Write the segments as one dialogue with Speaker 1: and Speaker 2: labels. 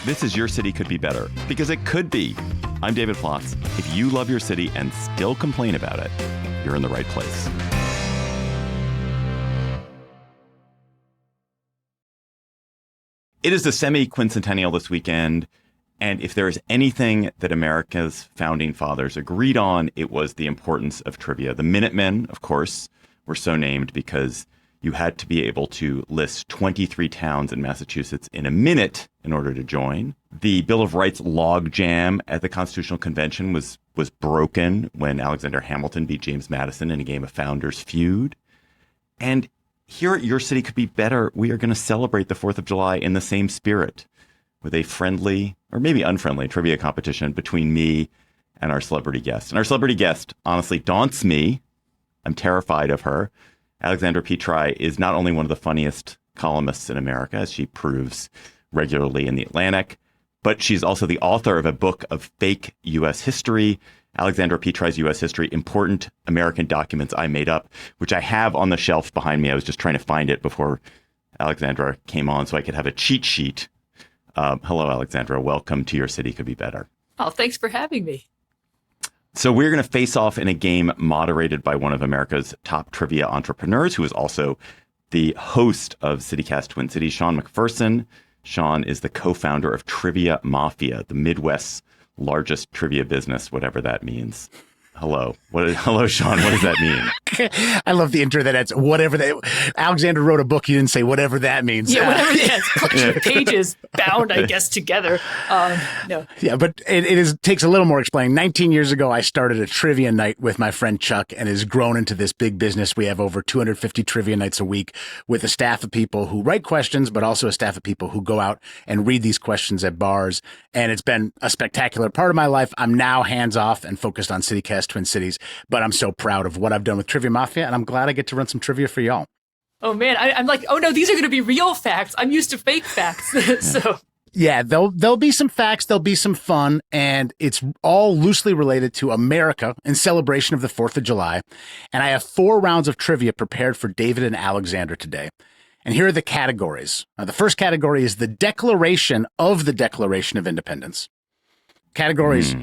Speaker 1: This is Your City Could Be Better, because it could be. I'm David Plotz. If you love your city and still complain about it, you're in the right place. It is the semi-quincentennial this weekend, and if there is anything that America's founding fathers agreed on, it was the importance of trivia. The Minutemen, of course, were so named because you had to be able to list 23 towns in Massachusetts in a minute in order to join. The Bill of Rights logjam at the Constitutional Convention was broken when Alexander Hamilton beat James Madison in a game of Founders Feud. And here at Your City Could Be Better, we are going to celebrate the 4th of July in the same spirit with a friendly, or maybe unfriendly, trivia competition between me and our celebrity guest. And our celebrity guest honestly daunts me. I'm terrified of her. Alexandra Petri is not only one of the funniest columnists in America, as she proves regularly in The Atlantic, but she's also the author of a book of fake U.S. history, Alexandra Petri's U.S. History, Important American Documents I Made Up, which I have on the shelf behind me. I was just trying to find it before Alexandra came on so I could have a cheat sheet. Hello, Alexandra. Welcome to Your City Could Be Better.
Speaker 2: Oh, thanks for having me.
Speaker 1: So we're going to face off in a game moderated by one of America's top trivia entrepreneurs, who is also the host of CityCast Twin Cities, Sean McPherson. Sean is the co-founder of Trivia Mafia, the Midwest's largest trivia business, whatever that means. Hello. Hello, Sean. What does that mean?
Speaker 3: I love the intro that it's whatever that. Alexander wrote a book. You didn't say whatever that means.
Speaker 2: Yeah, whatever that is. Pages bound, I guess, together. No.
Speaker 3: Yeah, but it takes a little more explaining. 19 years ago, I started a trivia night with my friend Chuck, and has grown into this big business. We have over 250 trivia nights a week with a staff of people who write questions, but also a staff of people who go out and read these questions at bars. And it's been a spectacular part of my life. I'm now hands off and focused on CityCast Twin Cities, but I'm so proud of what I've done with Trivia Mafia, and I'm glad I get to run some trivia for y'all.
Speaker 2: Oh, man. I'm like, oh, no, these are going to be real facts. I'm used to fake facts. So.
Speaker 3: Yeah, there'll be some facts, there'll be some fun, and it's all loosely related to America in celebration of the 4th of July. And I have 4 rounds of trivia prepared for David and Alexandra today. And here are the categories. Now, the first category is the Declaration of Independence. Categories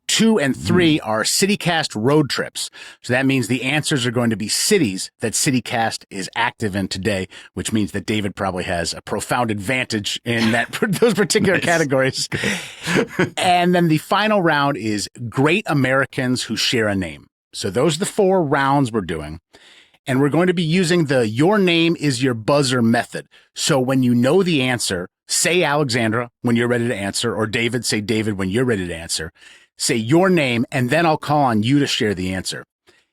Speaker 3: 2 and 3 are CityCast road trips. So that means the answers are going to be cities that CityCast is active in today, which means that David probably has a profound advantage in those particular categories. And then the final round is Great Americans Who Share a Name. So those are the 4 rounds we're doing. And we're going to be using the Your Name is Your Buzzer method. So when you know the answer, say Alexandra when you're ready to answer, or David, say David when you're ready to answer. Say your name, and then I'll call on you to share the answer.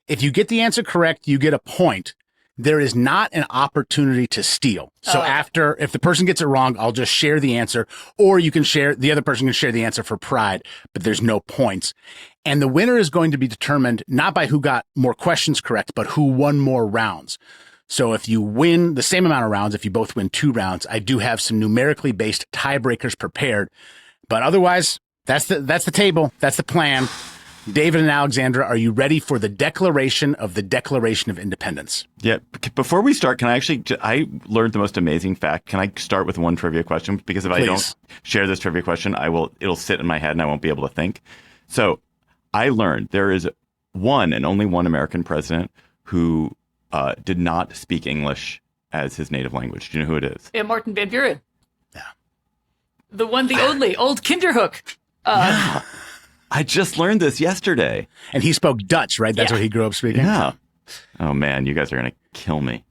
Speaker 3: If you get the answer correct, you get a point. There is not an opportunity to steal. So if the person gets it wrong, I'll just share the answer, or the other person can share the answer for pride, but there's no points. And the winner is going to be determined not by who got more questions correct, but who won more rounds. So if you win the same amount of rounds, if you both win 2 rounds, I do have some numerically based tiebreakers prepared. But otherwise, that's the table. That's the plan. David and Alexandra, are you ready for the Declaration of Independence?
Speaker 1: Yeah. Before we start, I learned the most amazing fact. Can I start with one trivia question? Because if I don't share this trivia question, it'll sit in my head and I won't be able to think. So I learned there is one and only one American president who did not speak English as his native language. Do you know who it is?
Speaker 2: Yeah, Martin Van Buren.
Speaker 3: Yeah.
Speaker 2: The one, the only, old Kinderhook.
Speaker 1: Yeah. I just learned this yesterday.
Speaker 3: And he spoke Dutch, right? That's what he grew up speaking?
Speaker 1: Yeah. Oh, man, you guys are going to kill me.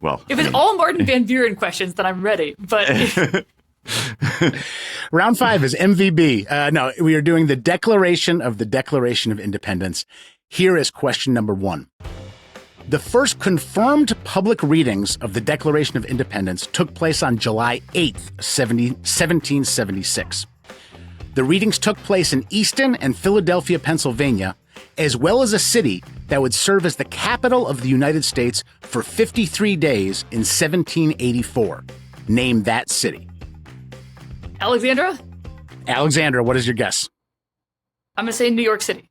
Speaker 1: Well,
Speaker 2: if it's all Martin Van Buren questions, then I'm ready. But
Speaker 3: Round 5 is MVB. No, we are doing the Declaration of Independence. Here is question number 1. The first confirmed public readings of the Declaration of Independence took place on July 8th, 1776. The readings took place in Easton and Philadelphia, Pennsylvania, as well as a city that would serve as the capital of the United States for 53 days in 1784. Name that city.
Speaker 2: Alexandra,
Speaker 3: what is your guess?
Speaker 2: I'm going to say New York City.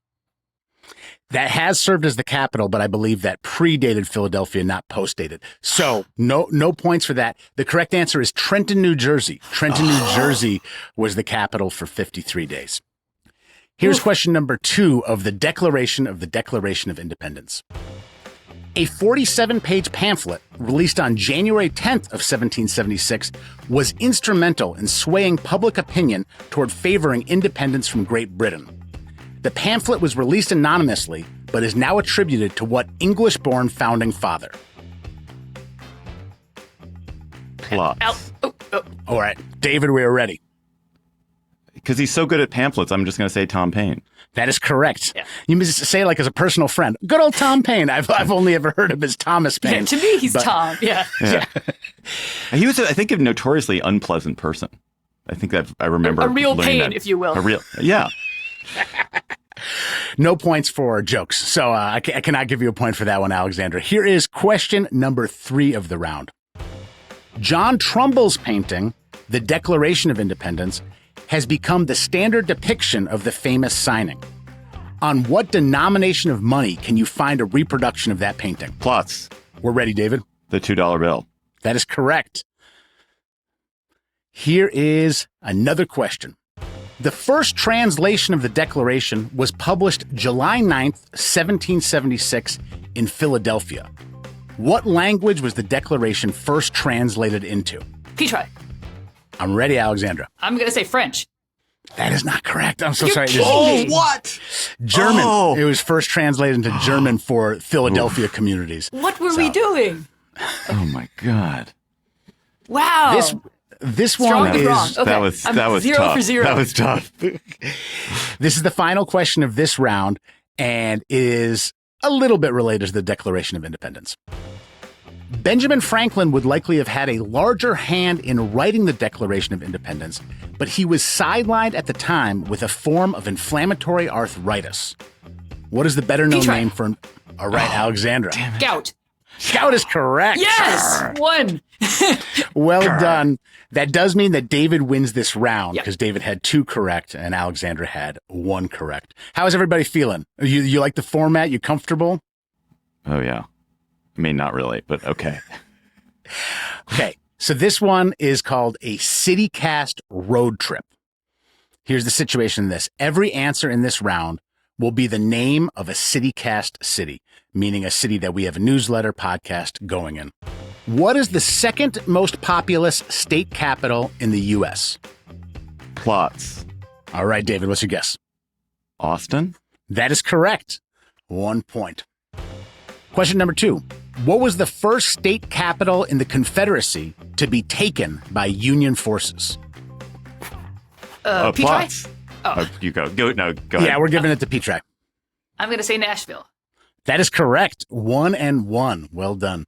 Speaker 3: That has served as the capital, but I believe that predated Philadelphia, not postdated. So no points for that. The correct answer is Trenton, New Jersey. Trenton, New Jersey was the capital for 53 days. Here's question number 2 of the Declaration of Independence. A 47-page pamphlet released on January 10th of 1776 was instrumental in swaying public opinion toward favoring independence from Great Britain. The pamphlet was released anonymously, but is now attributed to what English-born founding father?
Speaker 1: Plotz.
Speaker 3: All right, David, we are ready.
Speaker 1: Because he's so good at pamphlets, I'm just going to say Tom Paine.
Speaker 3: That is correct.
Speaker 2: Yeah.
Speaker 3: You must say like as a personal friend. Good old Tom Paine. I've only ever heard of as Thomas Paine.
Speaker 2: Yeah, to me, he's Tom. Yeah.
Speaker 1: He was, I think, a notoriously unpleasant person. I think that I remember
Speaker 2: A real
Speaker 1: learning
Speaker 2: pain,
Speaker 1: that.
Speaker 2: if you will.
Speaker 1: Yeah.
Speaker 3: No points for jokes. So I cannot give you a point for that one, Alexandra. Here is question number 3 of the round. John Trumbull's painting, The Declaration of Independence, has become the standard depiction of the famous signing. On what denomination of money can you find a reproduction of that painting?
Speaker 1: Plotz.
Speaker 3: We're ready, David.
Speaker 1: The $2 bill.
Speaker 3: That is correct. Here is another question. The first translation of the Declaration was published July 9th, 1776 in Philadelphia. What language was the Declaration first translated into?
Speaker 2: Petri.
Speaker 3: I'm ready, Alexandra.
Speaker 2: I'm going to say French.
Speaker 3: That is not correct. I'm so
Speaker 2: You're
Speaker 3: sorry.
Speaker 2: kidding me.
Speaker 1: What?
Speaker 3: German.
Speaker 1: Oh.
Speaker 3: It was first translated into German for Philadelphia communities.
Speaker 2: What were we doing?
Speaker 1: Oh, my God.
Speaker 2: Wow.
Speaker 3: This
Speaker 2: Strong
Speaker 3: one
Speaker 2: and
Speaker 3: is
Speaker 2: wrong. Okay.
Speaker 1: That was
Speaker 2: I'm
Speaker 1: tough.
Speaker 2: 0 for 0.
Speaker 1: That was tough.
Speaker 3: this is the final question of this round and is a little bit related to the Declaration of Independence. Benjamin Franklin would likely have had a larger hand in writing the Declaration of Independence, but he was sidelined at the time with a form of inflammatory arthritis. What is the better-known
Speaker 2: Petri.
Speaker 3: name for... All right, Alexandra.
Speaker 2: Gout.
Speaker 3: Gout is correct.
Speaker 2: Yes! One.
Speaker 3: Well done. That does mean that David wins this round
Speaker 2: Yep.
Speaker 3: because David had 2 correct and Alexandra had 1 correct. How is everybody feeling? You like the format? You comfortable?
Speaker 1: Oh, yeah. I mean, not really, but okay.
Speaker 3: Okay, so this one is called a CityCast road trip. Here's the situation in this. Every answer in this round will be the name of a CityCast city, meaning a city that we have a newsletter podcast going in. What is the second most populous state capital in the U.S.?
Speaker 1: Plotz.
Speaker 3: All right, David, what's your guess?
Speaker 1: Austin?
Speaker 3: That is correct. 1 point. Question number 2. What was the first state capital in the Confederacy to be taken by Union forces?
Speaker 2: Petri.
Speaker 1: Plotz.
Speaker 2: Oh.
Speaker 1: You go. Go ahead.
Speaker 3: Yeah, we're giving it to Petri.
Speaker 2: I'm going to say Nashville.
Speaker 3: That is correct. 1-1. Well done.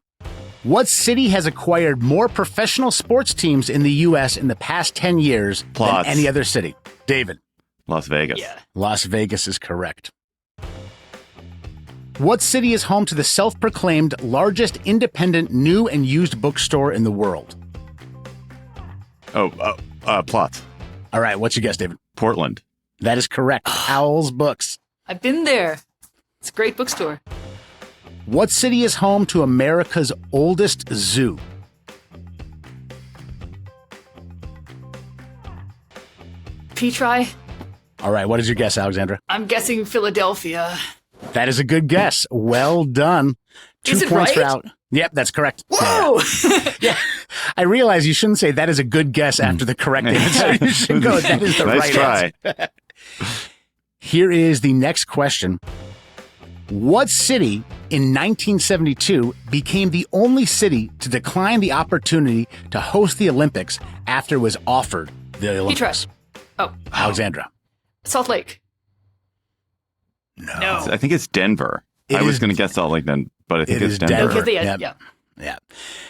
Speaker 3: What city has acquired more professional sports teams in the U.S. in the past 10 years
Speaker 1: Plotz.
Speaker 3: than any other city? David.
Speaker 1: Las Vegas.
Speaker 2: Yeah.
Speaker 3: Las Vegas is correct. What city is home to the self-proclaimed largest independent new and used bookstore in the world?
Speaker 1: Plotz.
Speaker 3: All right, what's your guess, David?
Speaker 1: Portland.
Speaker 3: That is correct. Owl's Books.
Speaker 2: I've been there. It's a great bookstore.
Speaker 3: What city is home to America's oldest zoo?
Speaker 2: Petri.
Speaker 3: All right, what is your guess, Alexandra?
Speaker 2: I'm guessing Philadelphia.
Speaker 3: That is a good guess. Well done. 2
Speaker 2: Is it
Speaker 3: points for
Speaker 2: right?
Speaker 3: Al. Yep, that's correct.
Speaker 2: Whoa!
Speaker 3: Yeah. I realize you shouldn't say that is a good guess after the correct answer. You should go, that is the
Speaker 1: Nice
Speaker 3: right
Speaker 1: try.
Speaker 3: answer. Here is the next question. What city in 1972 became the only city to decline the opportunity to host the Olympics after it was offered the Olympics?
Speaker 2: Oh,
Speaker 3: Alexandra.
Speaker 2: Salt Lake.
Speaker 3: No.
Speaker 1: I think it's Denver. I was going to guess Salt Lake then, but I think it's Denver.
Speaker 2: Okay,
Speaker 3: Yep.
Speaker 2: yeah.
Speaker 3: Yeah.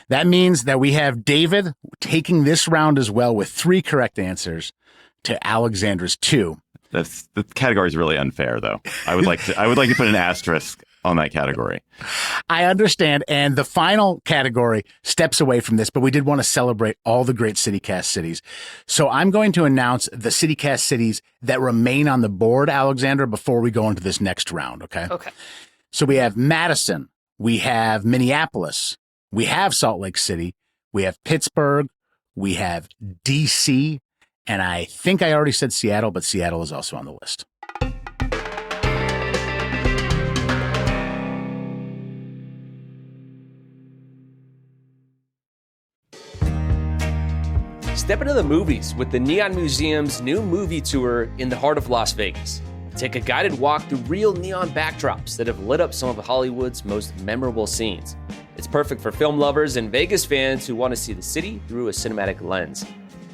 Speaker 3: That means that we have David taking this round as well with 3 correct answers to Alexandra's 2.
Speaker 1: The category is really unfair, though. I would like to put an asterisk on that category.
Speaker 3: I understand. And the final category steps away from this, but we did want to celebrate all the great CityCast cities. So I'm going to announce the CityCast cities that remain on the board, Alexandra, before we go into this next round. Okay.
Speaker 2: Okay.
Speaker 3: So we have Madison. We have Minneapolis. We have Salt Lake City. We have Pittsburgh. We have DC. And I think I already said Seattle, but Seattle is also on the list.
Speaker 4: Step into the movies with the Neon Museum's new movie tour in the heart of Las Vegas. Take a guided walk through real neon backdrops that have lit up some of Hollywood's most memorable scenes. It's perfect for film lovers and Vegas fans who want to see the city through a cinematic lens.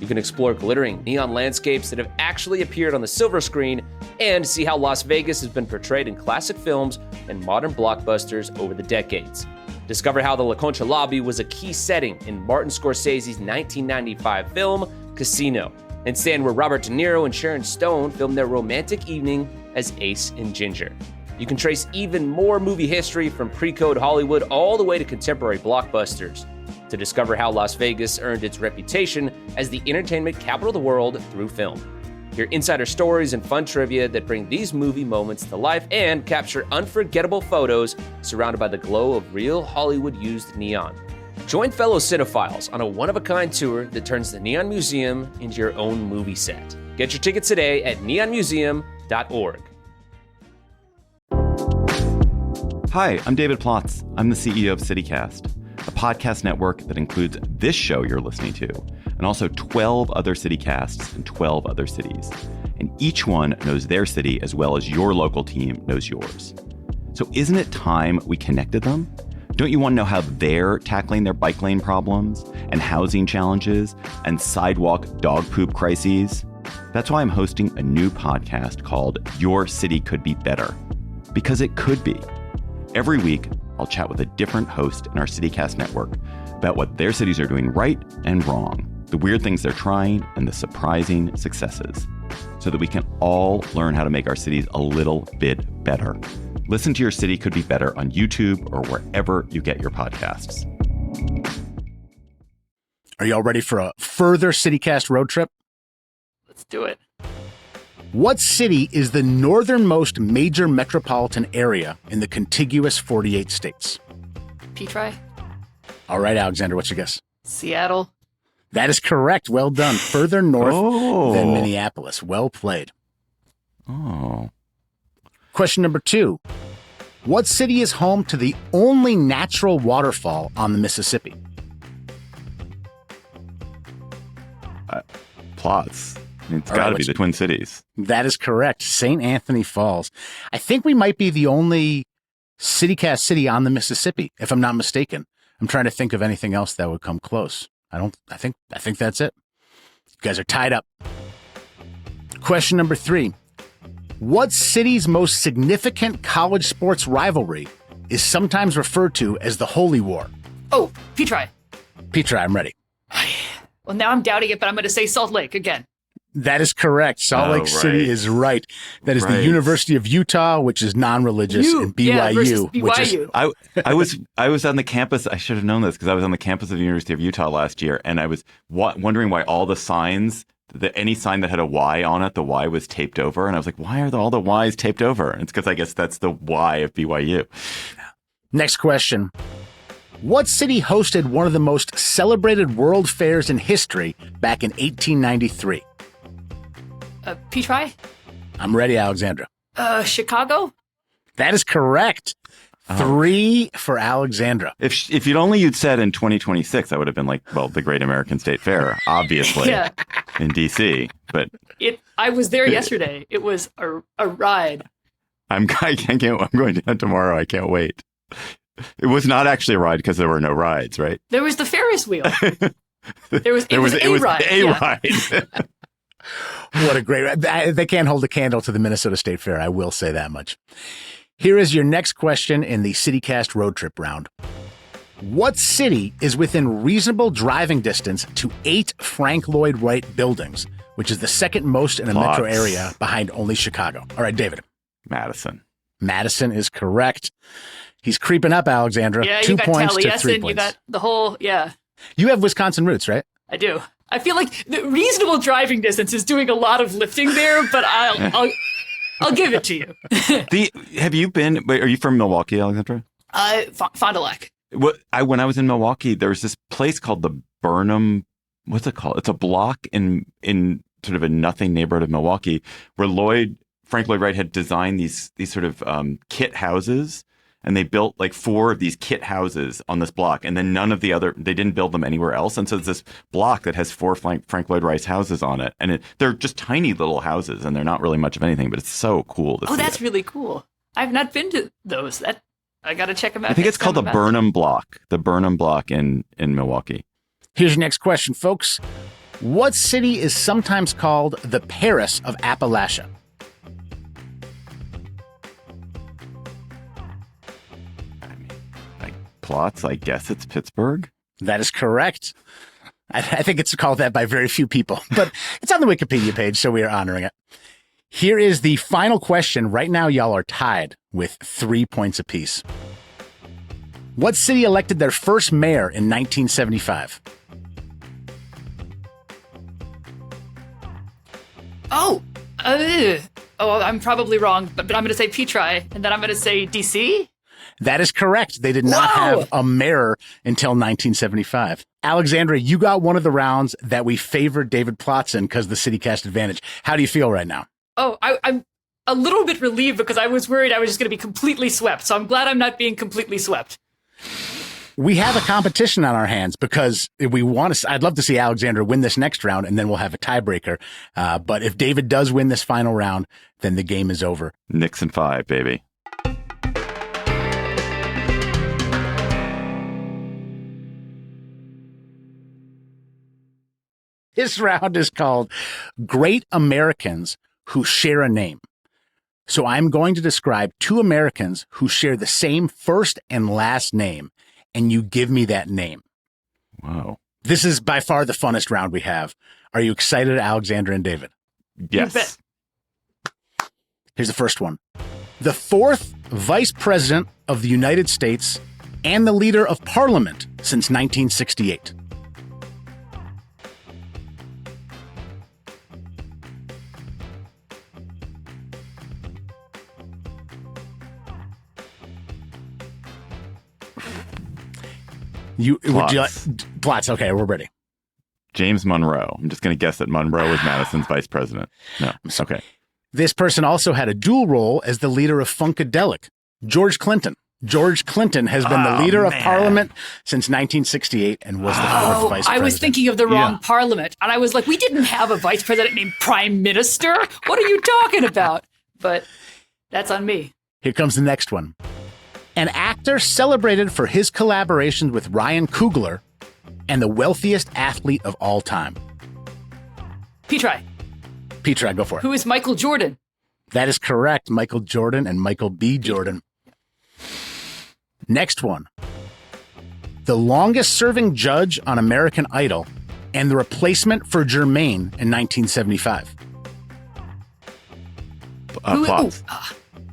Speaker 4: You can explore glittering neon landscapes that have actually appeared on the silver screen and see how Las Vegas has been portrayed in classic films and modern blockbusters over the decades. Discover how the La Concha lobby was a key setting in Martin Scorsese's 1995 film, Casino, and stand where Robert De Niro and Sharon Stone filmed their romantic evening as Ace and Ginger. You can trace even more movie history from pre-code Hollywood all the way to contemporary blockbusters to discover how Las Vegas earned its reputation as the entertainment capital of the world through film. Hear insider stories and fun trivia that bring these movie moments to life and capture unforgettable photos surrounded by the glow of real Hollywood-used neon. Join fellow cinephiles on a one-of-a-kind tour that turns the Neon Museum into your own movie set. Get your tickets today at neonmuseum.org.
Speaker 1: Hi, I'm David Plotz. I'm the CEO of CityCast, a podcast network that includes this show you're listening to, and also 12 other CityCasts in 12 other cities. And each one knows their city as well as your local team knows yours. So isn't it time we connected them? Don't you want to know how they're tackling their bike lane problems and housing challenges and sidewalk dog poop crises? That's why I'm hosting a new podcast called Your City Could Be Better. Because it could be. Every week, I'll chat with a different host in our CityCast network about what their cities are doing right and wrong, the weird things they're trying, and the surprising successes, so that we can all learn how to make our cities a little bit better. Listen to Your City Could Be Better on YouTube or wherever you get your podcasts.
Speaker 3: Are y'all ready for a further CityCast road trip?
Speaker 2: Let's do it.
Speaker 3: What city is the northernmost major metropolitan area in the contiguous 48 states?
Speaker 2: Petri?
Speaker 3: All right, Alexander, what's your guess?
Speaker 2: Seattle?
Speaker 3: That is correct. Well done. Further north than Minneapolis. Well played.
Speaker 1: Oh.
Speaker 3: Question number 2. What city is home to the only natural waterfall on the Mississippi?
Speaker 1: Plots. It's got to be the Twin Cities.
Speaker 3: That is correct. St. Anthony Falls. I think we might be the only CityCast city on the Mississippi, if I'm not mistaken. I'm trying to think of anything else that would come close. I think that's it. You guys are tied up. Question number 3. What city's most significant college sports rivalry is sometimes referred to as the Holy War?
Speaker 2: Oh, Petri.
Speaker 3: Petri, I'm ready.
Speaker 2: Well, now I'm doubting it, but I'm going to say Salt Lake again.
Speaker 3: That is correct. Salt Lake City is right. That is the University of Utah, which is non-religious, and BYU,
Speaker 2: BYU.
Speaker 3: which is...
Speaker 1: I was on the campus. I should have known this because I was on the campus of the University of Utah last year, and I was wondering why all the signs, any sign that had a Y on it, the Y was taped over, and I was like, why are all the Ys taped over? And it's because I guess that's the Y of BYU.
Speaker 3: Next question. What city hosted one of the most celebrated world fairs in history back in 1893?
Speaker 2: Petri?
Speaker 3: I'm ready, Alexandra.
Speaker 2: Chicago?
Speaker 3: That is correct. 3 for Alexandra.
Speaker 1: If you'd said in 2026, I would have been like, well, the Great American State Fair, obviously, in D.C. But
Speaker 2: I was there yesterday. It was a ride.
Speaker 1: I'm going down tomorrow. I can't wait. It was not actually a ride because there were no rides, right?
Speaker 2: There was the Ferris wheel. It was a ride.
Speaker 3: What a great ride. They can't hold a candle to the Minnesota State Fair. I will say that much. Here is your next question in the CityCast road trip round. What city is within reasonable driving distance to 8 Frank Lloyd Wright buildings, which is the second most in a metro area behind only Chicago? All right, David.
Speaker 1: Madison.
Speaker 3: Madison is correct. He's creeping up, Alexandra.
Speaker 2: Yeah,
Speaker 3: 2
Speaker 2: you got
Speaker 3: points to 3
Speaker 2: Taliesin,
Speaker 3: points.
Speaker 2: you got the whole, yeah,
Speaker 3: You have Wisconsin roots, right?
Speaker 2: I do. I feel like the reasonable driving distance is doing a lot of lifting there, but I'll give it to you.
Speaker 1: Have you been? Wait, are you from Milwaukee, Alexandra?
Speaker 2: Fond du Lac.
Speaker 1: When I was in Milwaukee, there was this place called the Burnham. What's it called? It's a block in sort of a nothing neighborhood of Milwaukee where Frank Lloyd Wright had designed these sort of kit houses. And they built like 4 of these kit houses on this block. And then they didn't build them anywhere else. And so it's this block that has 4 Frank Lloyd Wright houses on it. And they're just tiny little houses and they're not really much of anything, but it's so cool to see.
Speaker 2: Oh, that's really cool. I've not been to those. I got to check them out.
Speaker 1: I think it's called the Burnham Block. The Burnham Block in Milwaukee.
Speaker 3: Here's your next question, folks. What city is sometimes called the Paris of Appalachia?
Speaker 1: Plotz, I guess it's Pittsburgh.
Speaker 3: That is correct. I think it's called that by very few people, but it's on the Wikipedia page, so we are honoring it. Here is the final question. Right now, y'all are tied with 3 points apiece. What city elected their first mayor in 1975?
Speaker 2: I'm probably wrong, but I'm going to say Petri, and then I'm going to say DC.
Speaker 3: That is correct. They did not have a mayor until 1975. Alexandra, you got one of the rounds that we favored David Plotz in because the city cast advantage. How do you feel right now?
Speaker 2: Oh, I'm a little bit relieved because I was worried I was just going to be completely swept. So I'm glad I'm not being completely swept.
Speaker 3: We have a competition on our hands because if we want to, I'd love to see Alexandra win this next round and then we'll have a tiebreaker. But if David does win this final round, then the game is over.
Speaker 1: Nixon 5, baby.
Speaker 3: This round is called Great Americans Who Share a Name. So I'm going to describe 2 Americans who share the same first and last name, and you give me that name.
Speaker 1: Wow.
Speaker 3: This is by far the funnest round we have. Are you excited, Alexandra and David?
Speaker 1: Yes.
Speaker 3: Here's the first one. The 4th Vice President of the United States and the Leader of Parliament since 1968. Plotz. Okay, we're ready.
Speaker 1: James Monroe. I'm just going to guess that Monroe was Madison's vice president. No. Okay.
Speaker 3: This person also had a dual role as the leader of Funkadelic, George Clinton. George Clinton has been the leader of Parliament since 1968 and was the 4th vice president.
Speaker 2: I was thinking of the wrong Parliament. And I was like, we didn't have a vice president named Prime Minister. What are you talking about? But that's on me.
Speaker 3: Here comes the next one. An actor celebrated for his collaborations with Ryan Coogler and the wealthiest athlete of all time.
Speaker 2: Petri,
Speaker 3: go for it.
Speaker 2: who is Michael Jordan?
Speaker 3: That is correct. Michael Jordan and Michael B. Jordan. Next one. The longest serving judge on American Idol and the replacement for Jermaine in 1975.
Speaker 1: Plotz.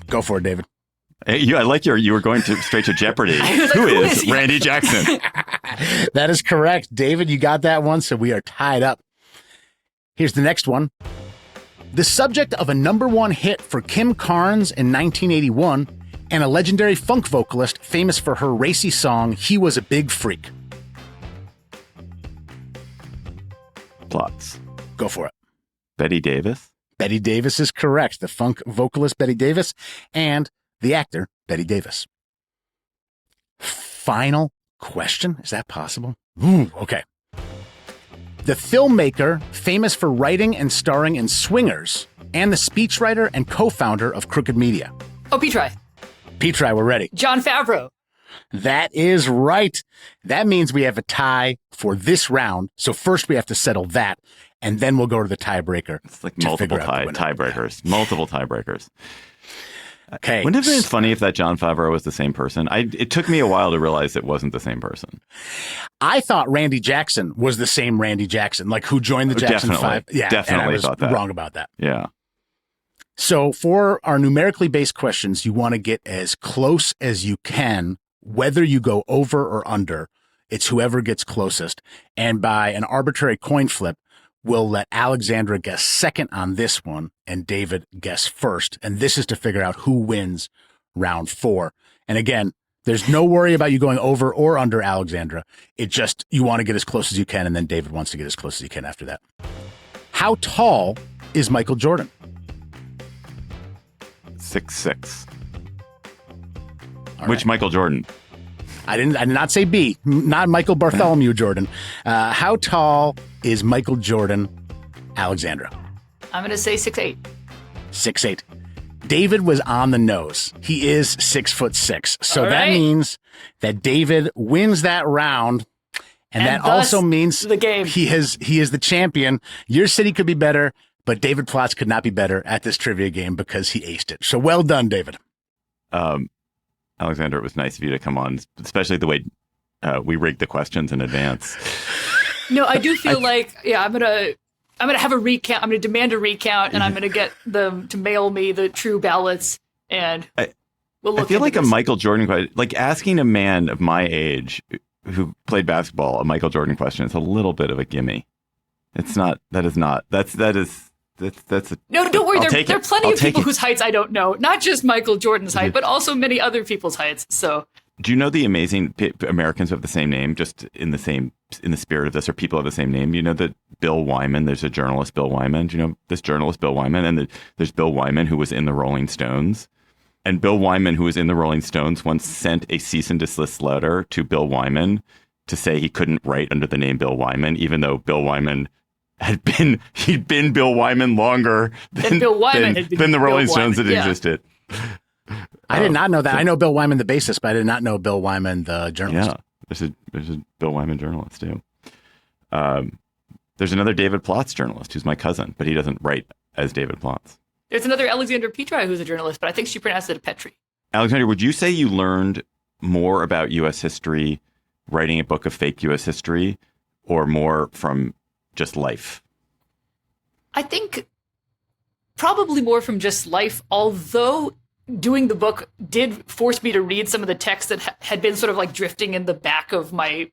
Speaker 3: Go for it, David.
Speaker 1: Hey, I like you were going straight to Jeopardy. Who is Randy Jackson?
Speaker 3: That is correct. David, you got that one, so we are tied up. Here's the next one. The subject of a #1 hit for Kim Carnes in 1981 and a legendary funk vocalist famous for her racy song, He Was a Big Freak.
Speaker 1: Plotz.
Speaker 3: Go for it.
Speaker 1: Betty Davis.
Speaker 3: Betty Davis is correct. The funk vocalist Betty Davis and the actor Betty Davis. Final question. Is that possible? Ooh, okay. The filmmaker famous for writing and starring in Swingers and the speechwriter and co-founder of Crooked Media.
Speaker 2: Oh, Petri,
Speaker 3: we're ready.
Speaker 2: Jon Favreau.
Speaker 3: That is right. That means we have a tie for this round. So first we have to settle that, and then we'll go to the tiebreaker.
Speaker 1: It's like multiple tiebreakers. Multiple tiebreakers.
Speaker 3: Okay.
Speaker 1: Wouldn't it have been funny if that Jon Favreau was the same person? It took me a while to realize it wasn't the same person.
Speaker 3: I thought Randy Jackson was the same Randy Jackson, like who joined the Jackson
Speaker 1: Definitely.
Speaker 3: 5. Yeah,
Speaker 1: definitely
Speaker 3: and I was
Speaker 1: thought that.
Speaker 3: wrong about that.
Speaker 1: Yeah.
Speaker 3: So for our numerically based questions, you want to get as close as you can, whether you go over or under. It's whoever gets closest. And by an arbitrary coin flip, we'll let Alexandra guess second on this one and David guess first. And this is to figure out who wins round 4. And again, there's no worry about you going over or under, Alexandra. It just, you want to get as close as you can, and then David wants to get as close as he can after that. How tall is Michael Jordan?
Speaker 1: 6'6".
Speaker 3: All
Speaker 1: Which
Speaker 3: right.
Speaker 1: Michael Jordan?
Speaker 3: I did not say B, not Michael Bartholomew Jordan. How tall is Michael Jordan, Alexandra?
Speaker 2: I'm going to say 6'8".
Speaker 3: 6'8". David was on the nose. He is 6'6". So
Speaker 2: All
Speaker 3: that
Speaker 2: right.
Speaker 3: means that David wins that round. And that
Speaker 2: thus
Speaker 3: also means
Speaker 2: the game.
Speaker 3: he is the champion. Your city could be better, but David Plotz could not be better at this trivia game because he aced it. So well done, David.
Speaker 1: Alexander, it was nice of you to come on, especially the way we rigged the questions in advance.
Speaker 2: No, I do feel I'm gonna have a recount. I'm gonna demand a recount, and I'm gonna get them to mail me the true ballots, and we'll look.
Speaker 1: I feel
Speaker 2: into
Speaker 1: like
Speaker 2: this.
Speaker 1: a Michael Jordan question, like asking a man of my age who played basketball a Michael Jordan question is a little bit of a gimme. It's not. That is not. That's a,
Speaker 2: No, don't worry.
Speaker 1: I'll
Speaker 2: There
Speaker 1: take
Speaker 2: are
Speaker 1: it.
Speaker 2: plenty
Speaker 1: I'll
Speaker 2: of
Speaker 1: take
Speaker 2: people
Speaker 1: it.
Speaker 2: whose heights I don't know. Not just Michael Jordan's height, but also many other people's heights. So,
Speaker 1: Do you know the amazing Americans who have the same name, just in the spirit of this, or people have the same name? You know that Bill Wyman, there's a journalist, Bill Wyman. Do you know this journalist, Bill Wyman? And there's Bill Wyman, who was in the Rolling Stones. And Bill Wyman, who was in the Rolling Stones, once sent a cease and desist letter to Bill Wyman to say he couldn't write under the name Bill Wyman, even though Bill Wyman he'd been Bill Wyman longer than
Speaker 2: Bill Wyman had been
Speaker 1: the Rolling
Speaker 2: Bill
Speaker 1: Stones
Speaker 2: Wyman,
Speaker 1: had
Speaker 2: yeah.
Speaker 1: existed.
Speaker 3: I did not know that. I know Bill Wyman, the bassist, but I did not know Bill Wyman, the journalist.
Speaker 1: Yeah, there's a Bill Wyman journalist too. There's another David Plotz journalist who's my cousin, but he doesn't write as David Plotz.
Speaker 2: there's another Alexandra Petri who's a journalist, but I think she pronounced it Petri.
Speaker 1: Alexander, would you say you learned more about U.S. history writing a book of fake U.S. history, or more from just life?
Speaker 2: I think probably more from just life, although doing the book did force me to read some of the texts that had been sort of like drifting in the back of my,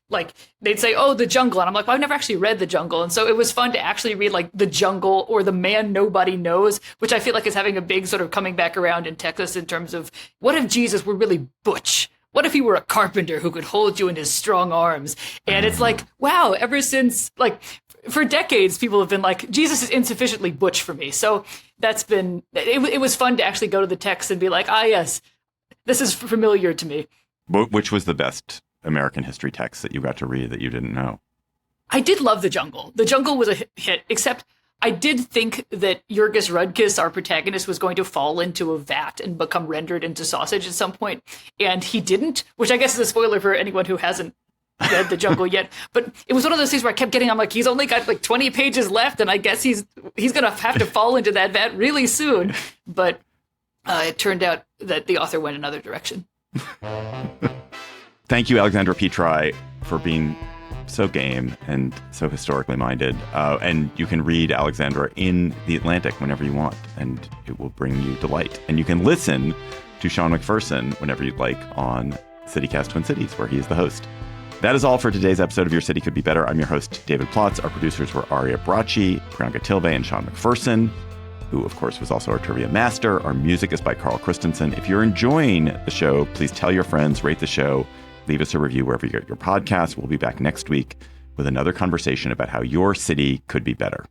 Speaker 2: like, they'd say, oh, The Jungle. And I'm like, well, I've never actually read The Jungle. And so it was fun to actually read like The Jungle or The Man Nobody Knows, which I feel like is having a big sort of coming back around in Texas in terms of what if Jesus were really butch? What if he were a carpenter who could hold you in his strong arms? And it's like, wow, ever since, like, for decades, people have been like, Jesus is insufficiently butch for me. So that's been, it was fun to actually go to the text and be like, ah, yes, this is familiar to me.
Speaker 1: Which was the best American history text that you got to read that you didn't know?
Speaker 2: I did love The Jungle. The Jungle was a hit, except I did think that Jurgis Rudkis, our protagonist, was going to fall into a vat and become rendered into sausage at some point, and he didn't, which I guess is a spoiler for anyone who hasn't read The Jungle yet. But it was one of those things where I kept getting, I'm like, he's only got like 20 pages left, and I guess he's going to have to fall into that vat really soon. But it turned out that the author went another direction.
Speaker 1: Thank you, Alexandra Petri, for being so game and so historically minded. And you can read Alexandra in The Atlantic whenever you want, and it will bring you delight. And you can listen to Sean McPherson whenever you'd like on CityCast Twin Cities, where he is the host. That is all for today's episode of Your City Could Be Better. I'm your host, David Plotz. Our producers were Aria Bracci, Priyanka Tilve, and Sean McPherson, who, of course, was also our trivia master. Our music is by Carl Christensen. If you're enjoying the show, please tell your friends, rate the show, leave us a review wherever you get your podcasts. We'll be back next week with another conversation about how your city could be better.